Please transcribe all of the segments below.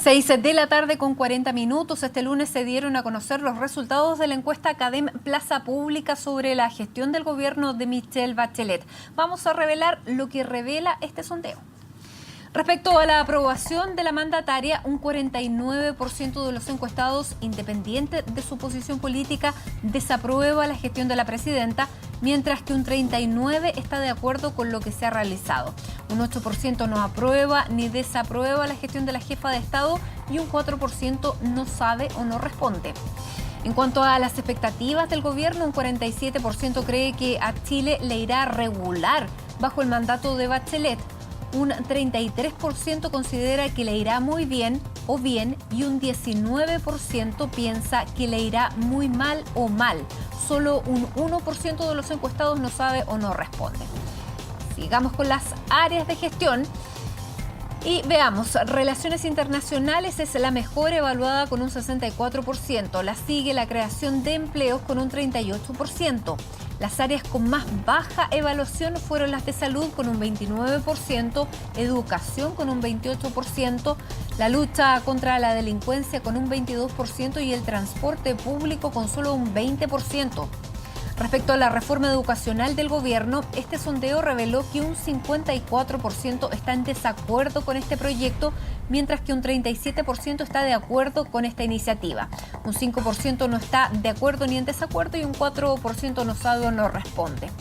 6 de la tarde con 40 minutos. Este lunes se dieron a conocer los resultados de la encuesta CADEM Plaza Pública sobre la gestión del gobierno de Michelle Bachelet. Vamos a revelar lo que revela este sondeo. Respecto a la aprobación de la mandataria, un 49% de los encuestados, independiente de su posición política, desaprueba la gestión de la presidenta, mientras que un 39% está de acuerdo con lo que se ha realizado. Un 8% no aprueba ni desaprueba la gestión de la jefa de Estado y un 4% no sabe o no responde. En cuanto a las expectativas del gobierno, un 47% cree que a Chile le irá regular bajo el mandato de Bachelet. Un 33% considera que le irá muy bien o bien y un 19% piensa que le irá muy mal o mal. Solo un 1% de los encuestados no sabe o no responde. Sigamos con las áreas de gestión. Y veamos, Relaciones Internacionales es la mejor evaluada con un 64%. La sigue la creación de empleos con un 38%. Las áreas con más baja evaluación fueron las de salud con un 29%, educación con un 28%, la lucha contra la delincuencia con un 22% y el transporte público con solo un 20%. Respecto a la reforma educacional del gobierno, este sondeo reveló que un 54% está en desacuerdo con este proyecto, mientras que un 37% está de acuerdo con esta iniciativa. Un 5% no está de acuerdo ni en desacuerdo y un 4% no sabe o no responde.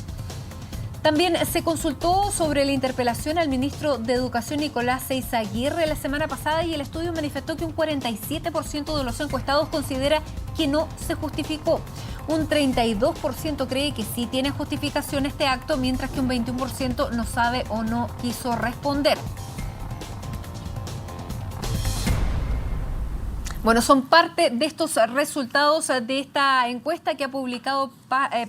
También se consultó sobre la interpelación al ministro de Educación Nicolás Eizaguirre la semana pasada y el estudio manifestó que un 47% de los encuestados considera que no se justificó. Un 32% cree que sí tiene justificación este acto, mientras que un 21% no sabe o no quiso responder. Bueno, son parte de estos resultados de esta encuesta que ha publicado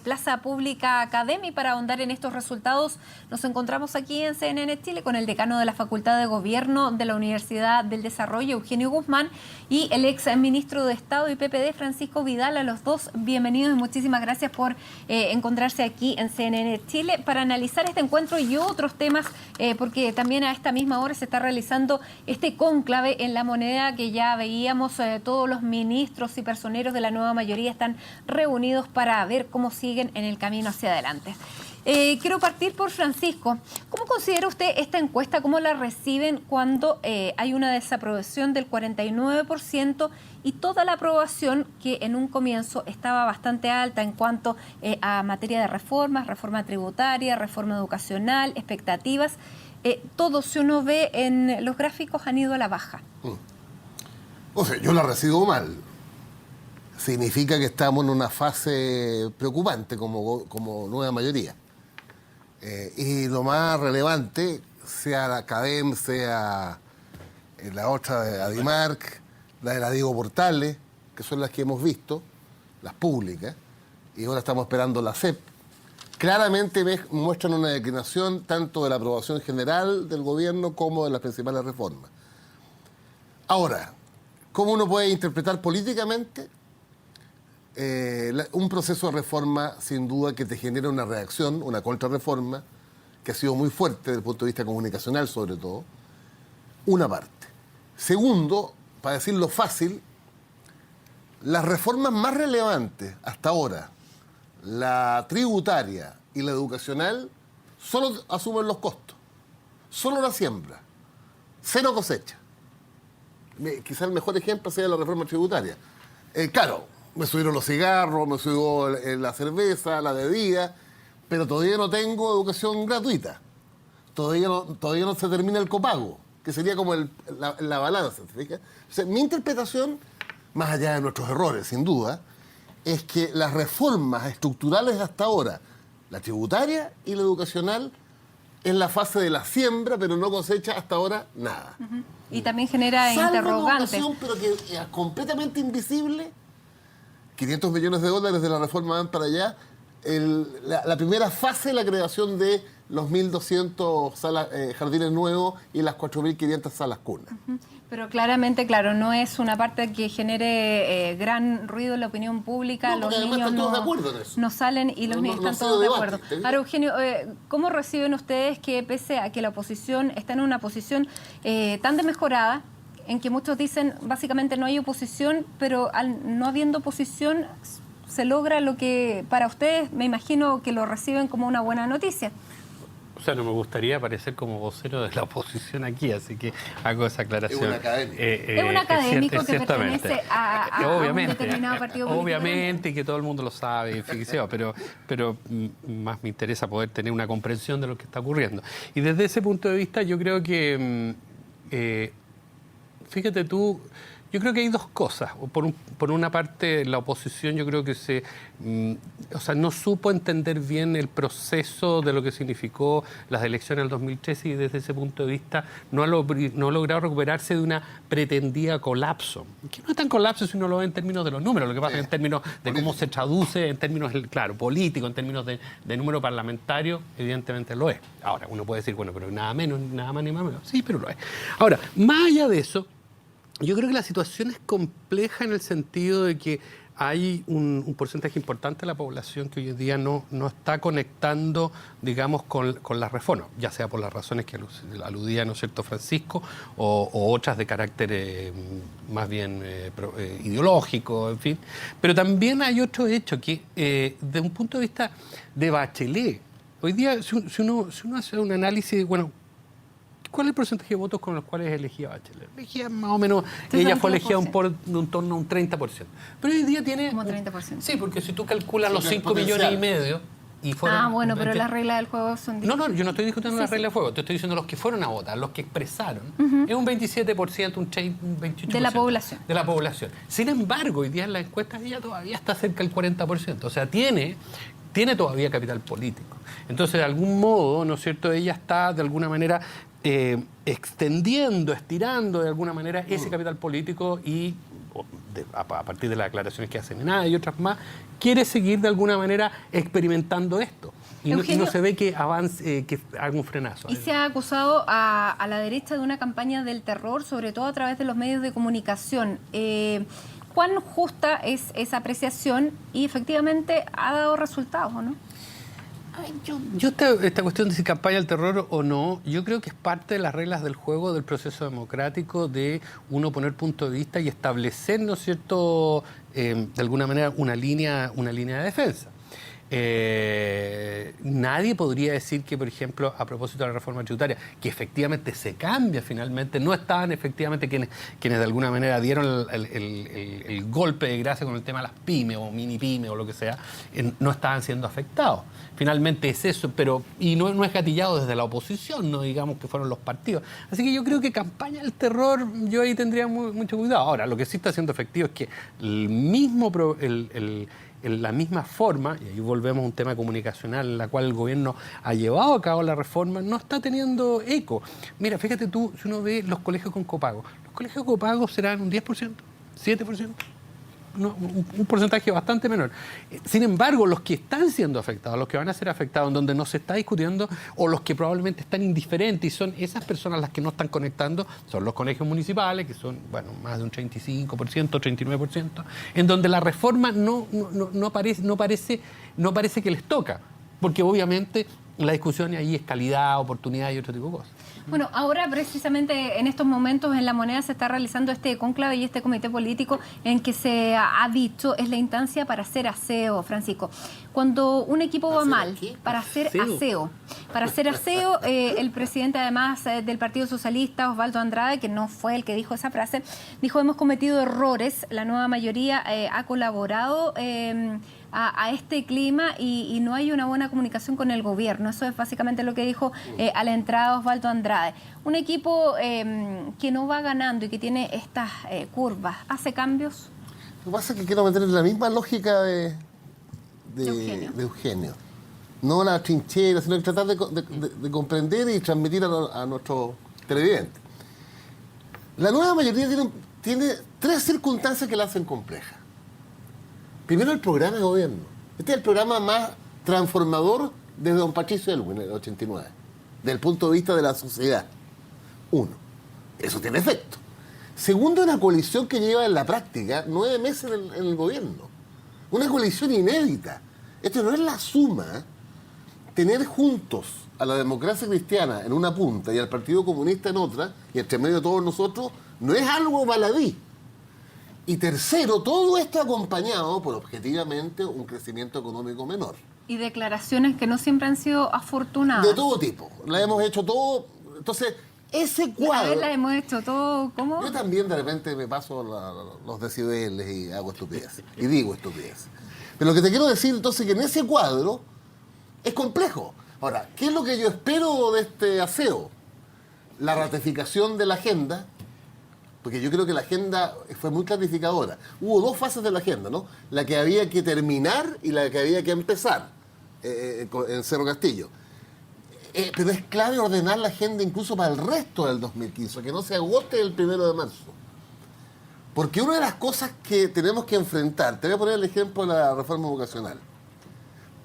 Plaza Pública CADEM, y para ahondar en estos resultados nos encontramos aquí en CNN Chile con el decano de la Facultad de Gobierno de la Universidad del Desarrollo, Eugenio Guzmán, y el ex ministro de Estado y PPD, Francisco Vidal. A los dos, bienvenidos y muchísimas gracias por encontrarse aquí en CNN Chile para analizar este encuentro y otros temas, porque también a esta misma hora se está realizando este cónclave en La Moneda que ya veíamos. Todos los ministros y personeros de la nueva mayoría están reunidos para ver cómo siguen en el camino hacia adelante. Quiero partir por Francisco. ¿Cómo considera usted esta encuesta? ¿Cómo la reciben cuando hay una desaprobación del 49% y toda la aprobación que en un comienzo estaba bastante alta en cuanto a materia de reformas, reforma tributaria, reforma educacional, expectativas? Todo, si uno ve en los gráficos, han ido a la baja. O sea, yo la recibo mal. Significa que estamos en una fase preocupante como nueva mayoría. Y lo más relevante, sea la CADEM, sea la otra de Adimark, la de la Diego Portales, que son las que hemos visto, las públicas, y ahora estamos esperando la CEP, claramente muestran una declinación tanto de la aprobación general del gobierno como de las principales reformas. Ahora, ¿cómo uno puede interpretar políticamente un proceso de reforma, sin duda, que te genera una reacción, una contrarreforma, que ha sido muy fuerte desde el punto de vista comunicacional, sobre todo? Una parte. Segundo, para decirlo fácil, las reformas más relevantes hasta ahora, la tributaria y la educacional, solo asumen los costos, solo la siembra, cero cosecha. Quizá el mejor ejemplo sea la reforma tributaria. Claro, me subieron los cigarros, me subió la cerveza, la bebida, pero todavía no tengo educación gratuita. Todavía no se termina el copago, que sería como la balanza, ¿te fijas? O sea, mi interpretación, más allá de nuestros errores, sin duda, es que las reformas estructurales hasta ahora, la tributaria y la educacional, en la fase de la siembra, pero no cosecha hasta ahora nada. Y también genera interrogantes. Pero que es completamente invisible. 500 millones de dólares de la reforma van para allá. La primera fase de la creación de los 1.200 jardines nuevos y las 4.500 salas cunas. Pero claramente, claro, no es una parte que genere gran ruido en la opinión pública. No, los niños no salen y los niños están todos de acuerdo. Ahora, Eugenio, ¿cómo reciben ustedes que pese a que la oposición está en una posición tan desmejorada, en que muchos dicen básicamente no hay oposición, pero al no habiendo oposición se logra lo que para ustedes me imagino que lo reciben como una buena noticia. O sea, no me gustaría parecer como vocero de la oposición aquí, así que hago esa aclaración. Es un académico. Es un académico que pertenece a un obviamente, determinado partido político. obviamente, y que todo el mundo lo sabe, pero más me interesa poder tener una comprensión de lo que está ocurriendo. Y desde ese punto de vista yo creo que, fíjate tú, yo creo que hay dos cosas. Por una parte, la oposición yo creo que no supo entender bien el proceso de lo que significó las elecciones del 2013 y desde ese punto de vista no ha logrado recuperarse de una pretendida colapso. Que no es tan colapso si uno lo ve en términos de los números, lo que pasa es en términos de cómo se traduce, en términos, claro, políticos, en términos de número parlamentario, evidentemente lo es. Ahora, uno puede decir, bueno, pero nada menos, nada más ni más menos. Sí, pero lo es. Ahora, más allá de eso, yo creo que la situación es compleja en el sentido de que hay un porcentaje importante de la población que hoy en día no está conectando, digamos, con las reformas, ya sea por las razones que aludía, ¿no es cierto?, Francisco, o otras de carácter más bien ideológico, en fin. Pero también hay otro hecho que, de un punto de vista de Bachelet, hoy día, si uno hace un análisis, bueno, ¿cuál es el porcentaje de votos con los cuales elegía Bachelet? Elegía más o menos, ella fue elegida en torno a un 30%. Pero hoy día tiene... Como 30%. Sí, porque si tú calculas los 5 millones y medio... Y fueron, bueno, pero las reglas del juego son distintas. No, yo no estoy discutiendo las reglas del juego, te estoy diciendo los que fueron a votar, los que expresaron. Es un 27%, un 28%. De la población. De la población. Sin embargo, hoy día en las encuestas ella todavía está cerca del 40%. O sea, tiene todavía capital político. Entonces, de algún modo, ¿no es cierto?, ella está de alguna manera extendiendo, estirando de alguna manera ese capital político y a partir de las declaraciones que hacen en y otras más, quiere seguir de alguna manera experimentando esto. Y no se ve que avance, que haga un frenazo. Y se ha acusado a la derecha de una campaña del terror, sobre todo a través de los medios de comunicación. ¿Cuán justa es esa apreciación y efectivamente ha dado resultados o no? Yo esta cuestión de si campaña del terror o no, yo creo que es parte de las reglas del juego del proceso democrático de uno poner punto de vista y establecer, ¿no es cierto?, de alguna manera una línea de defensa. Nadie podría decir que, por ejemplo, a propósito de la reforma tributaria, que efectivamente se cambia finalmente, no estaban efectivamente quienes de alguna manera dieron el golpe de gracia con el tema de las pymes o mini pymes o lo que sea, no estaban siendo afectados. Finalmente es eso, y no es gatillado desde la oposición, no digamos que fueron los partidos. Así que yo creo que campaña del terror, yo ahí tendría mucho cuidado. Ahora, lo que sí está siendo efectivo es que la misma forma, y ahí volvemos a un tema comunicacional en la cual el gobierno ha llevado a cabo la reforma, no está teniendo eco. Mira, fíjate tú, si uno ve los colegios con copago, los colegios con copago serán un 10%, 7%. No, un porcentaje bastante menor. Sin embargo, los que están siendo afectados, los que van a ser afectados, en donde no se está discutiendo, o los que probablemente están indiferentes y son esas personas las que no están conectando, son los colegios municipales, que son, bueno, más de un 35%, 39%, en donde la reforma no parece que les toca, porque obviamente la discusión ahí es calidad, oportunidad y otro tipo de cosas. Bueno, ahora precisamente en estos momentos en La Moneda se está realizando este cónclave y este comité político en que se ha dicho es la instancia para hacer aseo, Francisco. Cuando un equipo va mal, para hacer aseo. Para hacer aseo, el presidente además del Partido Socialista, Osvaldo Andrade, que no fue el que dijo esa frase, dijo hemos cometido errores, la nueva mayoría ha colaborado a este clima y no hay una buena comunicación con el gobierno. Eso es básicamente lo que dijo a la entrada Osvaldo Andrade. Un equipo que no va ganando y que tiene estas curvas, ¿hace cambios? Lo que pasa es que quiero meter en la misma lógica de Eugenio. No la trinchera, sino que tratar de comprender y transmitir a nuestros televidentes. La nueva mayoría tiene tres circunstancias que la hacen compleja. Primero, el programa de gobierno. Este es el programa más transformador desde don Patricio Aylwin en el 89, desde el punto de vista de la sociedad. Uno, eso tiene efecto. Segundo, una coalición que lleva en la práctica 9 meses en el gobierno. Una coalición inédita. Esto no es la suma tener juntos a la democracia cristiana en una punta y al Partido Comunista en otra, y entre medio de todos nosotros, no es algo baladí. Y tercero, todo esto acompañado por objetivamente un crecimiento económico menor. Y declaraciones que no siempre han sido afortunadas. De todo tipo. La hemos hecho todo. Entonces, ese cuadro... La hemos hecho todo, ¿cómo? Yo también de repente me paso los decibeles y hago estupideces. Y digo estupideces. Pero lo que te quiero decir entonces es que en ese cuadro es complejo. Ahora, ¿qué es lo que yo espero de este aseo? La ratificación de la agenda, porque yo creo que la agenda fue muy clarificadora. Hubo dos fases de la agenda, ¿no? La que había que terminar y la que había que empezar en Cerro Castillo. Pero es clave ordenar la agenda incluso para el resto del 2015, que no se agote el 1 de marzo. Porque una de las cosas que tenemos que enfrentar, te voy a poner el ejemplo de la reforma vocacional.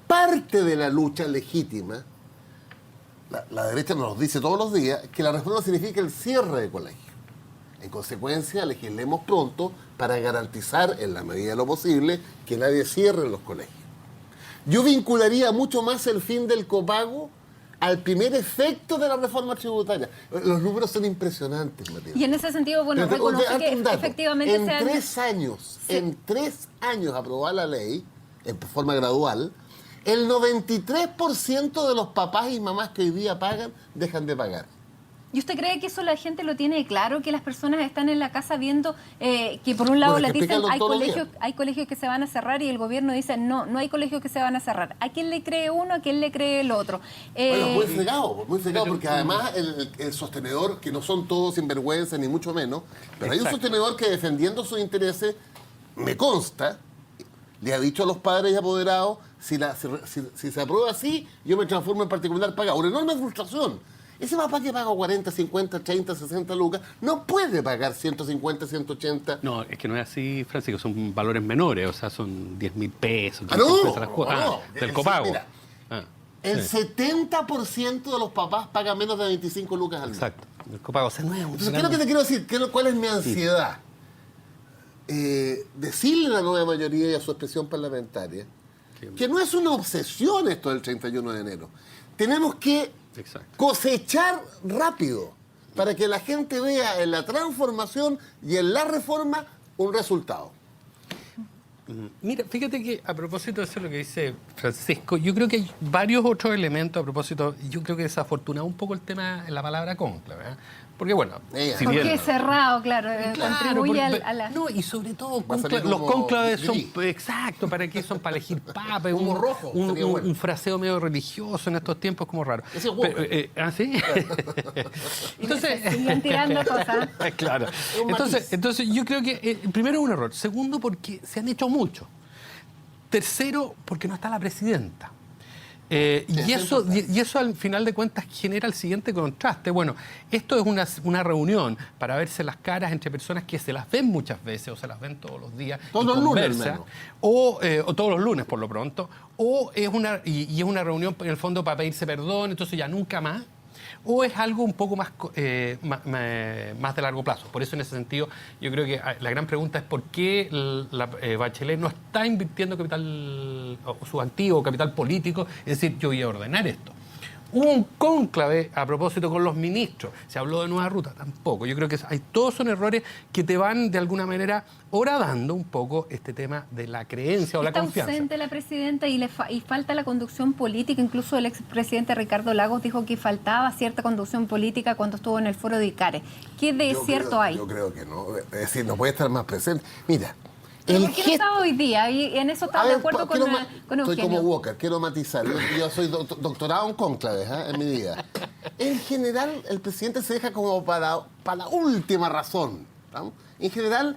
Parte de la lucha legítima, la derecha nos lo dice todos los días, que la reforma significa el cierre de colegios. En consecuencia, legislemos pronto para garantizar, en la medida de lo posible, que nadie cierre los colegios. Yo vincularía mucho más el fin del copago al primer efecto de la reforma tributaria. Los números son impresionantes, Matías. Y en ese sentido, bueno, reconoce que efectivamente en 3 años aprobada la ley, en forma gradual, el 93% de los papás y mamás que hoy día pagan, dejan de pagar. ¿Y usted cree que eso la gente lo tiene claro? Que las personas están en la casa viendo que por un lado Bueno, les dicen hay hay colegios que se van a cerrar y el gobierno dice no hay colegios que se van a cerrar. ¿A quién le cree uno? ¿A quién le cree el otro? Bueno, muy fregado, porque además el sostenedor, que no son todos sinvergüenza ni mucho menos, pero hay un sostenedor que defendiendo sus intereses, me consta, le ha dicho a los padres y apoderados, si se aprueba así, yo me transformo en particular pagado. Una enorme frustración. Ese papá que paga 40, 50, 30, 60 lucas no puede pagar 150, 180. No, es que no es así, Francisco, son valores menores, o sea, son 10.000 pesos. Del copago. Mira, el 70% de los papás paga menos de 25 lucas al mes. Exacto, el copago. O sea, no es un Entonces, ¿qué es lo que te quiero decir? ¿Cuál es mi ansiedad? Decirle a la nueva mayoría y a su expresión parlamentaria que no es una obsesión esto del 31 de enero. Tenemos que cosechar rápido para que la gente vea en la transformación y en la reforma un resultado. Mira, fíjate que a propósito de eso lo que dice Francisco, yo creo que hay varios otros elementos a propósito. Yo creo que desafortunado un poco el tema en la palabra cónclave, ¿eh? Porque bueno, si bien, porque es cerrado, claro, contribuye a la... No, y sobre todo los cónclaves son exacto, ¿para qué son? Para elegir papa, un fraseo medio religioso en estos tiempos como raro. Ese es ¿Ah, sí? Entonces siguen tirando cosas. Claro. Entonces yo creo que primero es un error, segundo porque se han hecho mucho. Tercero, porque no está la presidenta. Y eso al final de cuentas genera el siguiente contraste. Bueno, esto es una reunión para verse las caras entre personas que se las ven muchas veces o se las ven todos los días. Todos los lunes, o todos los lunes por lo pronto. O es es una reunión en el fondo para pedirse perdón, entonces ya nunca más. O es algo un poco más de largo plazo. Por eso, en ese sentido, yo creo que la gran pregunta es por qué Bachelet no está invirtiendo capital, o su antiguo capital político, es decir, yo voy a ordenar esto. Hubo un cónclave a propósito con los ministros. Se habló de nueva ruta, tampoco. Yo creo que todos son errores que te van de alguna manera horadando un poco este tema de la creencia o la confianza. Está ausente la presidenta y falta la conducción política. Incluso el expresidente Ricardo Lagos dijo que faltaba cierta conducción política cuando estuvo en el foro de ICARE. ¿Qué de cierto hay? Yo creo que no. Es decir, no puede estar más presente. Mira. ¿Por qué no estaba hoy día? Y en eso estaba de acuerdo con Eugenio. Soy como Walker, quiero matizar. Yo soy doctorado en cónclaves en mi vida. En general, el presidente se deja como para la última razón, ¿no? En general,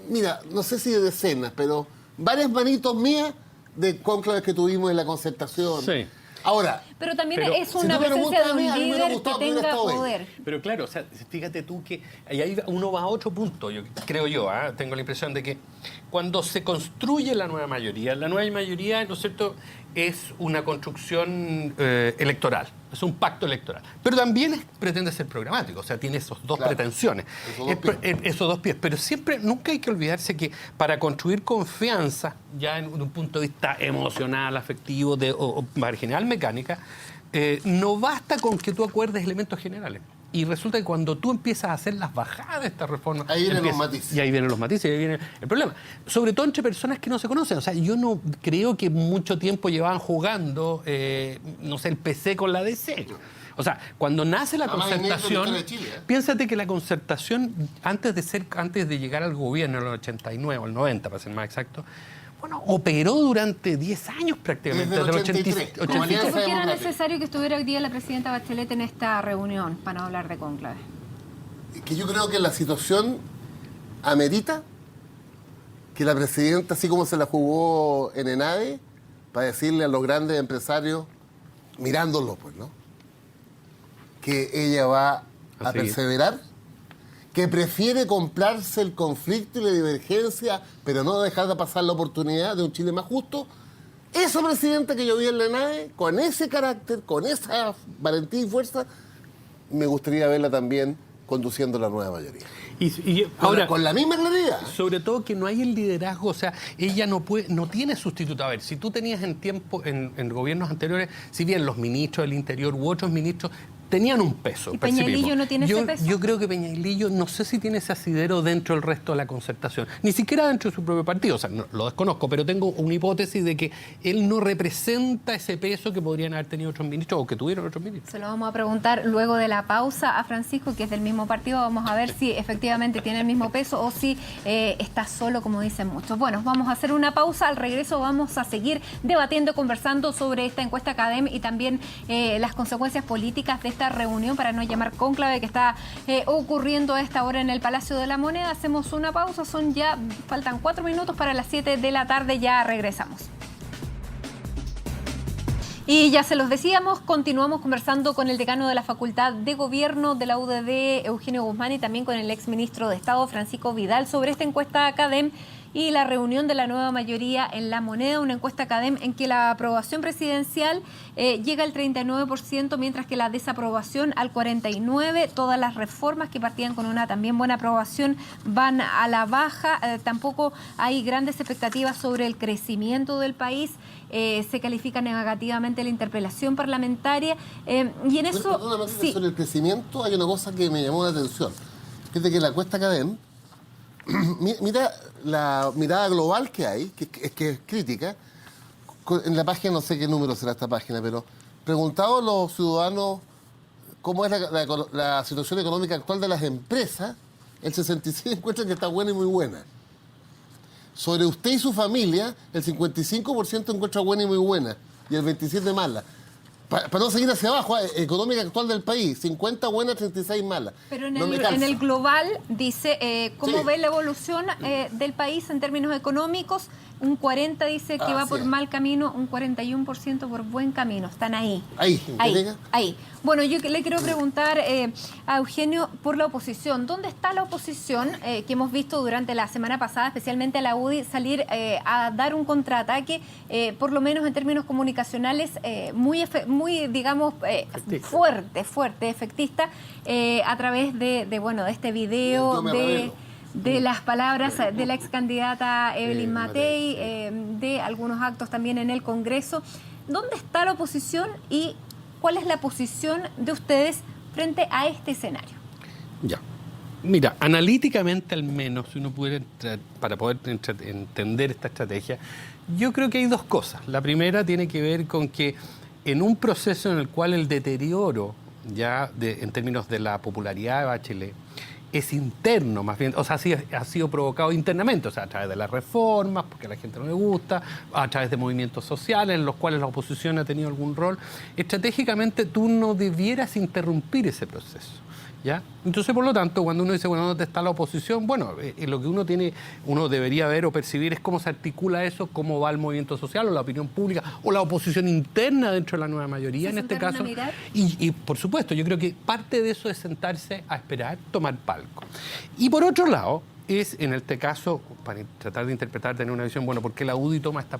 mira, no sé si de decenas, pero varias manitos mías de cónclaves que tuvimos en la concertación. Sí. Ahora, Pero también Pero es si una tú me presencia de preguntas a un mí, a mí me hubiera líder que gustado que hubiera tenga estado él. poder. Pero claro, o sea, fíjate tú que ahí uno va a otro punto, creo yo, tengo la impresión de que cuando se construye la nueva mayoría, ¿no es cierto?, es una construcción electoral, es un pacto electoral. Pero también pretende ser programático, o sea, tiene esos dos pretensiones, esos dos pies. Pero siempre, nunca hay que olvidarse que para construir confianza, ya en un punto de vista emocional, afectivo o marginal, mecánica, no basta con que tú acuerdes elementos generales. Y resulta que cuando tú empiezas a hacer las bajadas de esta reforma... Ahí vienen los matices. Y ahí vienen los matices, y ahí viene el problema. Sobre todo entre personas que no se conocen. O sea, yo no creo que mucho tiempo llevaban jugando, no sé, el PC con la DC. O sea, cuando nace la concertación, piénsate que la concertación, antes de llegar al gobierno en el 89 o el 90, para ser más exacto, bueno, operó durante 10 años prácticamente. Desde el 83. ¿Por qué era necesario que estuviera hoy día la presidenta Bachelet en esta reunión para no hablar de cónclave? Que yo creo que la situación amerita que la presidenta, así como se la jugó en ENADE, para decirle a los grandes empresarios, mirándolos, pues, ¿no?, que ella va a perseverar, que prefiere comprarse el conflicto y la divergencia, pero no dejar de pasar la oportunidad de un Chile más justo. Esa presidenta que yo vi en la ENADE, con ese carácter, con esa valentía y fuerza, me gustaría verla también conduciendo la nueva mayoría. Y ahora, con la misma claridad. Sobre todo que no hay el liderazgo, o sea, ella no tiene sustituto. A ver, si tú tenías en gobiernos anteriores, si bien los ministros del Interior u otros ministros tenían un peso. ¿Y Peñalillo no tiene ese peso? Yo creo que Peñalillo, no sé si tiene ese asidero dentro del resto de la concertación, ni siquiera dentro de su propio partido, o sea, no, lo desconozco, pero tengo una hipótesis de que él no representa ese peso que podrían haber tenido otros ministros o que tuvieron otros ministros. Se lo vamos a preguntar luego de la pausa a Francisco, que es del mismo partido. Vamos a ver si efectivamente tiene el mismo peso o si está solo, como dicen muchos. Bueno, vamos a hacer una pausa. Al regreso vamos a seguir debatiendo, conversando sobre esta encuesta CADEM y también las consecuencias políticas de esta reunión, para no llamar cónclave, que está ocurriendo a esta hora en el Palacio de la Moneda. Hacemos una pausa, faltan 4 minutos para las 7 de la tarde, ya regresamos. Y ya se los decíamos, continuamos conversando con el decano de la Facultad de Gobierno de la UDD, Eugenio Guzmán, y también con el exministro de Estado, Francisco Vidal, sobre esta encuesta CADEM y la reunión de la nueva mayoría en La Moneda, una encuesta CADEM en que la aprobación presidencial llega al 39%, mientras que la desaprobación al 49%. Todas las reformas que partían con una también buena aprobación van a la baja. Tampoco hay grandes expectativas sobre el crecimiento del país. Se califica negativamente la interpelación parlamentaria. Y en eso... Sí. Sobre el crecimiento hay una cosa que me llamó la atención. Es de que la encuesta CADEM, mira la mirada global que hay, que es crítica. En la página, no sé qué número será esta página, pero preguntado a los ciudadanos cómo es la situación económica actual de las empresas, el 66% encuentra que está buena y muy buena. Sobre usted y su familia, el 55% encuentra buena y muy buena, y el 27% mala. Para no seguir hacia abajo, económica actual del país, 50 buenas, 36 malas. Pero en el global dice, ¿cómo ve la evolución del país en términos económicos? Un 40% dice que va por mal camino, un 41% por buen camino. Están ahí. Ahí. Bueno, yo le quiero preguntar a Eugenio por la oposición. ¿Dónde está la oposición que hemos visto durante la semana pasada, especialmente a la UDI, salir a dar un contraataque, por lo menos en términos comunicacionales, muy digamos, fuerte, efectista, a través de este video, de las palabras de la ex candidata Evelyn Matei, de algunos actos también en el Congreso? ¿Dónde está la oposición y cuál es la posición de ustedes frente a este escenario? Ya. Mira, analíticamente al menos, si uno pudiera para poder entender esta estrategia, yo creo que hay dos cosas. La primera tiene que ver con que en un proceso en el cual el deterioro, en términos de la popularidad de Bachelet, es interno, más bien, o sea, ha sido provocado internamente, o sea, a través de las reformas, porque a la gente no le gusta, a través de movimientos sociales en los cuales la oposición ha tenido algún rol. Estratégicamente, tú no debieras interrumpir ese proceso. ¿Ya? Entonces, por lo tanto, cuando uno dice, bueno, ¿dónde está la oposición? Bueno, lo que uno debería ver o percibir es cómo se articula eso, cómo va el movimiento social o la opinión pública o la oposición interna dentro de la nueva mayoría, en este caso. Y, por supuesto, yo creo que parte de eso es sentarse a esperar, tomar palco. Y por otro lado, es en este caso, para tratar de interpretar, tener una visión, bueno, ¿por qué la UDI toma esta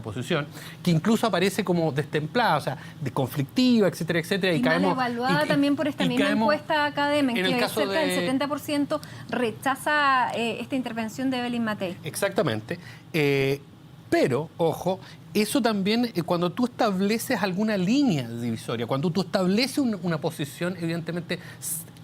posición? Que incluso aparece como destemplada, o sea, de conflictiva, etcétera, etcétera. Y mal evaluada también por esta misma encuesta académica, en que cerca del 70% rechaza esta intervención de Evelyn Matei. Exactamente. Pero, ojo, eso también, cuando tú estableces alguna línea divisoria, cuando tú estableces una posición, evidentemente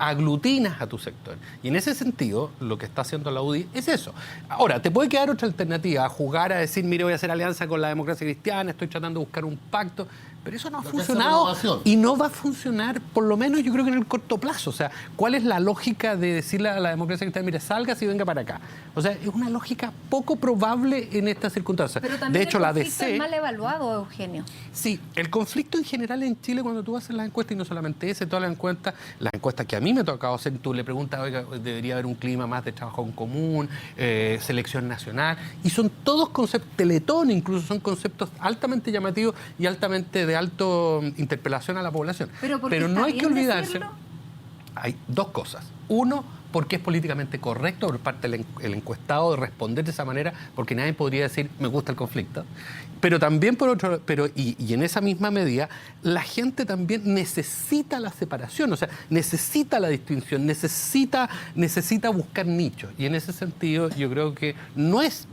aglutinas a tu sector. Y en ese sentido, lo que está haciendo la UDI es eso. Ahora, te puede quedar otra alternativa, a jugar a decir, mire, voy a hacer alianza con la democracia cristiana, estoy tratando de buscar un pacto, pero eso no ha funcionado y no va a funcionar, por lo menos yo creo que en el corto plazo. O sea, ¿cuál es la lógica de decirle a la democracia cristiana, mire, salga y venga para acá? O sea, es una lógica poco probable en estas circunstancias. Pero también de hecho, el conflicto es mal evaluado, Eugenio. Sí, el conflicto en general en Chile, cuando tú haces las encuestas, y no solamente ese, todas las encuestas que a mí me ha tocado hacer, tú le preguntas, oiga, debería haber un clima más de trabajo en común, selección nacional, y son todos conceptos, Teletón incluso, son conceptos altamente llamativos y altamente de alto interpelación a la población. Pero no hay que olvidarse, hay dos cosas. Uno, porque es políticamente correcto por parte del encuestado de responder de esa manera, porque nadie podría decir, me gusta el conflicto. Pero también y en esa misma medida, la gente también necesita la separación, o sea, necesita la distinción, necesita buscar nichos. Y en ese sentido, yo creo que no es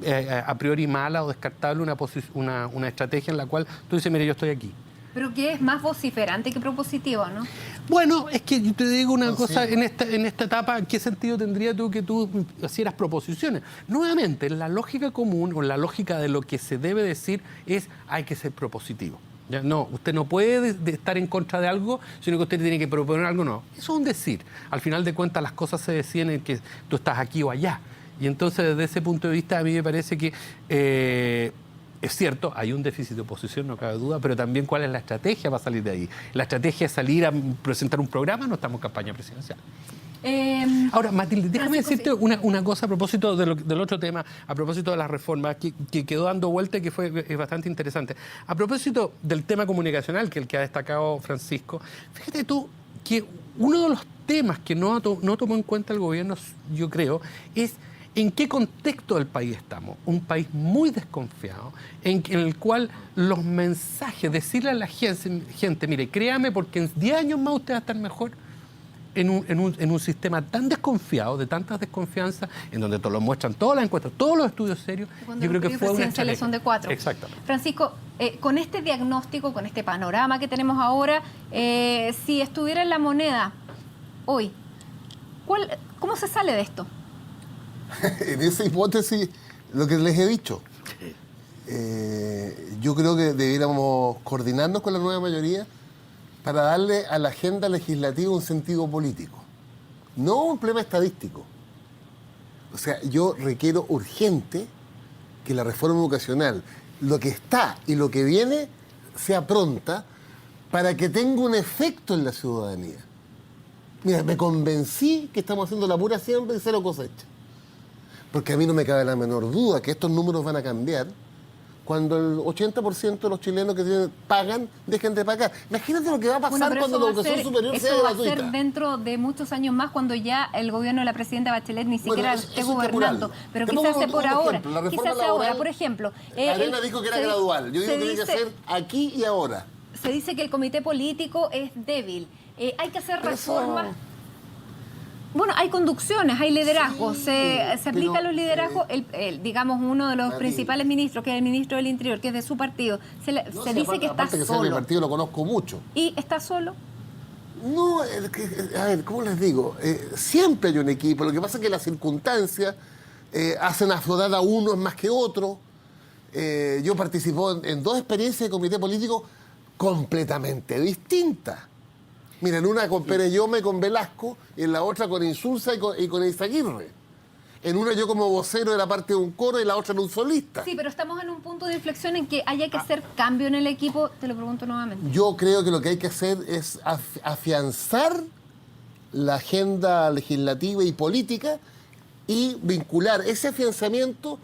a priori mala o descartable una estrategia en la cual tú dices, mire, yo estoy aquí. Pero que es más vociferante que propositivo, ¿no? Bueno, es que yo te digo una cosa, en esta etapa, ¿qué sentido tendría que tú hicieras proposiciones? Nuevamente, la lógica común o la lógica de lo que se debe decir es hay que ser propositivo. ¿Ya? No, usted no puede estar en contra de algo, sino que usted tiene que proponer algo nuevo. Eso es un decir. Al final de cuentas, las cosas se deciden en que tú estás aquí o allá. Y entonces, desde ese punto de vista, a mí me parece que... es cierto, hay un déficit de oposición, no cabe duda, pero también cuál es la estrategia para salir de ahí. La estrategia es salir a presentar un programa, no estamos en campaña presidencial. Ahora, Matilde, déjame decirte una cosa a propósito del otro tema, a propósito de las reformas, que quedó dando vuelta y que es bastante interesante. A propósito del tema comunicacional, que el que ha destacado Francisco, fíjate tú que uno de los temas que no tomó en cuenta el gobierno, yo creo, es ¿en qué contexto del país estamos? Un país muy desconfiado, en el cual los mensajes, decirle a la gente, mire, créame, porque en 10 años más usted va a estar mejor, en un sistema tan desconfiado, de tantas desconfianzas, en donde te lo muestran todas las encuestas, todos los estudios serios, yo creo que fue una estrategia. Son de 4. Exactamente. Francisco, con este diagnóstico, con este panorama que tenemos ahora, si estuviera en la moneda hoy, ¿cómo se sale de esto? En esa hipótesis, lo que les he dicho, yo creo que debiéramos coordinarnos con la nueva mayoría para darle a la agenda legislativa un sentido político, no un problema estadístico. O sea, yo requiero urgente que la reforma educacional, lo que está y lo que viene, sea pronta para que tenga un efecto en la ciudadanía. Mira, me convencí que estamos haciendo la pura siembra y cero cosecha. Porque a mí no me cabe la menor duda que estos números van a cambiar cuando el 80% de los chilenos que pagan dejen de pagar. Imagínate lo que va a pasar cuando la educación superior sea gratuita. Eso va a ser dentro de muchos años más, cuando ya el gobierno de la presidenta Bachelet ni siquiera esté gobernando. Pero ¿qué se hace por ahora? ¿Qué se hace ahora? Por ejemplo, Arena dijo que era gradual. Yo digo que tiene que ser aquí y ahora. Se dice que el comité político es débil. Hay que hacer reformas. Bueno, hay conducciones, hay liderazgos, sí, se aplican los liderazgos, digamos, uno de los principales ministros, que es el ministro del Interior, que es de su partido, se dice que está solo. Que mi partido lo conozco mucho. ¿Y está solo? No, a ver, ¿cómo les digo? Siempre hay un equipo, lo que pasa es que las circunstancias hacen aflorar a unos más que otros. Yo participo en 2 experiencias de comité político completamente distintas. Mira, en una con Pérez Llome, con Velasco, y en la otra con Insulza y con Izaguirre. En una yo como vocero era parte de un coro y la otra era un solista. Sí, pero estamos en un punto de inflexión en que haya que hacer cambio en el equipo. Te lo pregunto nuevamente. Yo creo que lo que hay que hacer es afianzar la agenda legislativa y política y vincular ese afianzamiento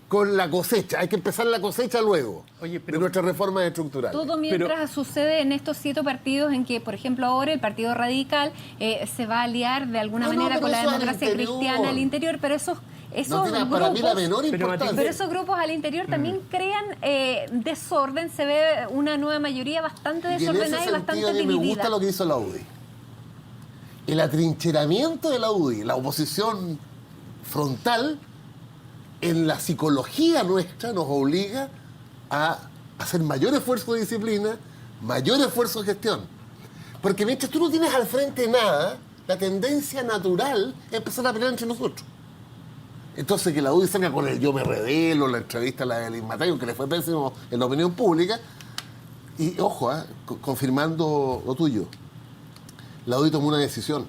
con la cosecha. Hay que empezar la cosecha luego de nuestras reformas estructurales. Todo mientras sucede en estos 7 partidos en que, por ejemplo, ahora el Partido Radical se va a aliar de alguna manera con la democracia cristiana al interior, pero esos grupos, para mí la menor importancia. Pero esos grupos al interior también crean desorden, se ve una nueva mayoría bastante desordenada y bastante dividida. A mí me gusta lo que hizo la UDI. El atrincheramiento de la UDI, la oposición frontal, en la psicología nuestra nos obliga a hacer mayor esfuerzo de disciplina, mayor esfuerzo de gestión. Porque mientras tú no tienes al frente nada, la tendencia natural es empezar a pelear entre nosotros. Entonces que la UDI salga con el yo me revelo, la entrevista a la de Liz Mateo, que le fue pésimo en la opinión pública, y ojo, confirmando lo tuyo, la UDI tomó una decisión,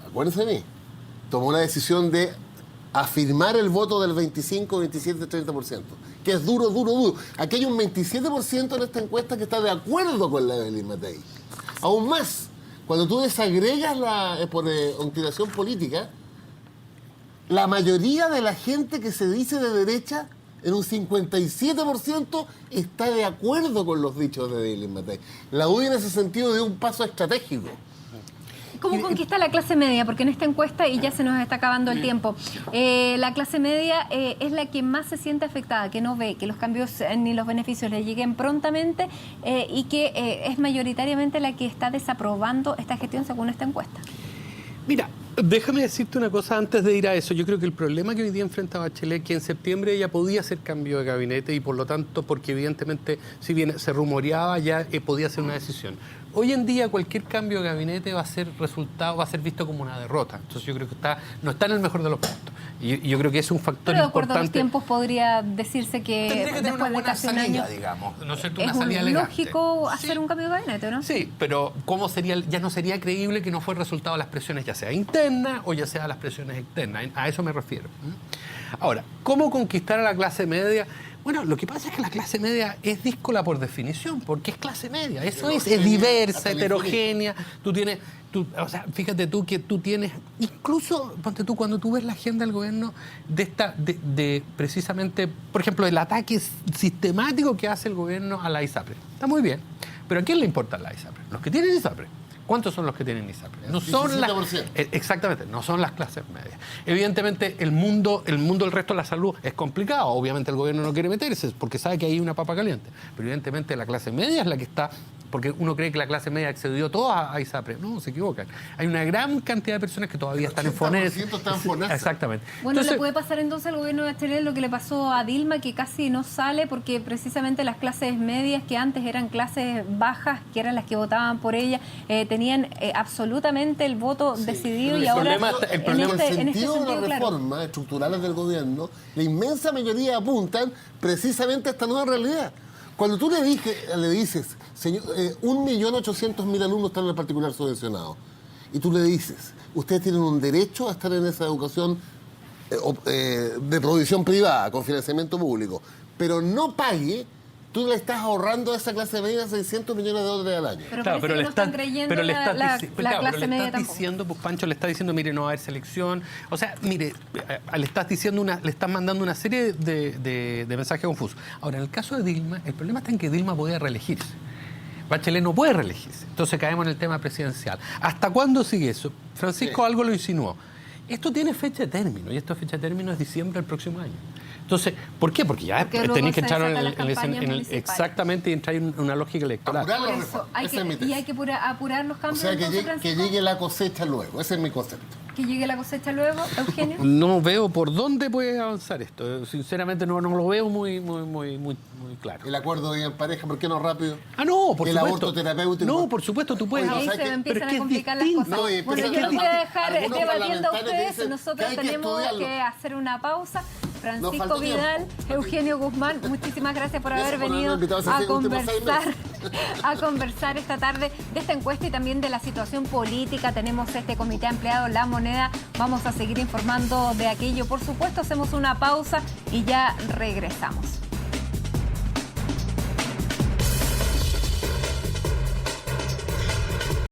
acuérdense de mí, tomó una decisión de afirmar el voto del 25, 27, 30%, que es duro. Aquí hay un 27% en esta encuesta que está de acuerdo con la de Liz Matei. Aún más, cuando tú desagregas por inclinación política, la mayoría de la gente que se dice de derecha, en un 57%, está de acuerdo con los dichos de Liz Matei. La UDI en ese sentido dio un paso estratégico. ¿Cómo conquista la clase media? Porque en esta encuesta, y ya se nos está acabando el tiempo, la clase media es la que más se siente afectada, que no ve que los cambios ni los beneficios le lleguen prontamente y que es mayoritariamente la que está desaprobando esta gestión según esta encuesta. Mira, déjame decirte una cosa antes de ir a eso. Yo creo que el problema que hoy día enfrenta Bachelet, que en septiembre ella podía hacer cambio de gabinete y por lo tanto, porque evidentemente, si bien se rumoreaba, ya podía hacer una decisión. Hoy en día cualquier cambio de gabinete va a ser visto como una derrota. Entonces yo creo que no está en el mejor de los puntos. Y yo creo que es un factor importante. Pero de acuerdo importante. a los tiempos podría decirse que tendría que tener una buena salida, digamos. No sé, una salida elegante. Es lógico hacer un cambio de gabinete, ¿no? Sí, pero ¿cómo sería? Ya no sería creíble que no fue el resultado de las presiones, ya sea internas o ya sea las presiones externas. A eso me refiero. Ahora, ¿cómo conquistar a la clase media? Bueno, lo que pasa es que la clase media es díscola por definición, porque es clase media. Eso es diversa, heterogénea. O sea, fíjate tú que tú tienes, incluso, ponte tú, cuando tú ves la agenda del gobierno de precisamente, por ejemplo, el ataque sistemático que hace el gobierno a la ISAPRE. Está muy bien, pero ¿a quién le importa la ISAPRE? Los que tienen ISAPRE. ¿Cuántos son los que tienen ISAPRE? No son exactamente, no son las clases medias. Evidentemente, el mundo del resto de la salud es complicado. Obviamente el gobierno no quiere meterse porque sabe que hay una papa caliente. Pero evidentemente la clase media es la que está, porque uno cree que la clase media accedió toda a ISAPRE. No, se equivocan. Hay una gran cantidad de personas que todavía están en FONASA. Exactamente. Bueno, entonces, le puede pasar entonces al gobierno de Bachelet lo que le pasó a Dilma, que casi no sale porque precisamente las clases medias, que antes eran clases bajas, que eran las que votaban por ella, tenían absolutamente el voto decidido y ahora en el sentido de las reformas estructurales del gobierno, la inmensa mayoría apuntan precisamente a esta nueva realidad. Cuando tú le dices, señor, 1.800.000 alumnos están en el particular subvencionado, y tú le dices, ustedes tienen un derecho a estar en esa educación de provisión privada, con financiamiento público, pero no pague, tú le estás ahorrando a esa clase media 600 millones de dólares al año. Pero claro, pero le están creyendo la clase media tampoco. Diciendo, pues Pancho le está diciendo, mire, no va a haber selección. O sea, mire, le estás mandando una serie de mensajes confusos. Ahora, en el caso de Dilma, el problema está en que Dilma podía reelegirse. Bachelet no puede reelegirse. Entonces caemos en el tema presidencial. ¿Hasta cuándo sigue eso? Francisco algo lo insinuó. Esto tiene fecha de término, y esta fecha de término es diciembre del próximo año. Entonces, ¿por qué? Porque ya tenéis que entrar exactamente y entrar en una lógica electoral. Hay que apurar los cambios. O sea, que llegue la cosecha luego, ese es mi concepto. Que llegue la cosecha luego, Eugenio. No veo por dónde puede avanzar esto. Sinceramente no lo veo muy claro. El acuerdo de en pareja, ¿por qué no rápido? No, por supuesto. El aborto terapéutico. No, por supuesto, tú puedes. Ahí se empiezan a complicar las cosas. Bueno, yo los voy a dejar debatiendo a ustedes. Nosotros tenemos que hacer una pausa. Francisco Vidal, Eugenio Guzmán, muchísimas gracias por haber venido a conversar esta tarde de esta encuesta y también de la situación política. Tenemos este comité ampliado, La Moneda. Vamos a seguir informando de aquello. Por supuesto, hacemos una pausa y ya regresamos.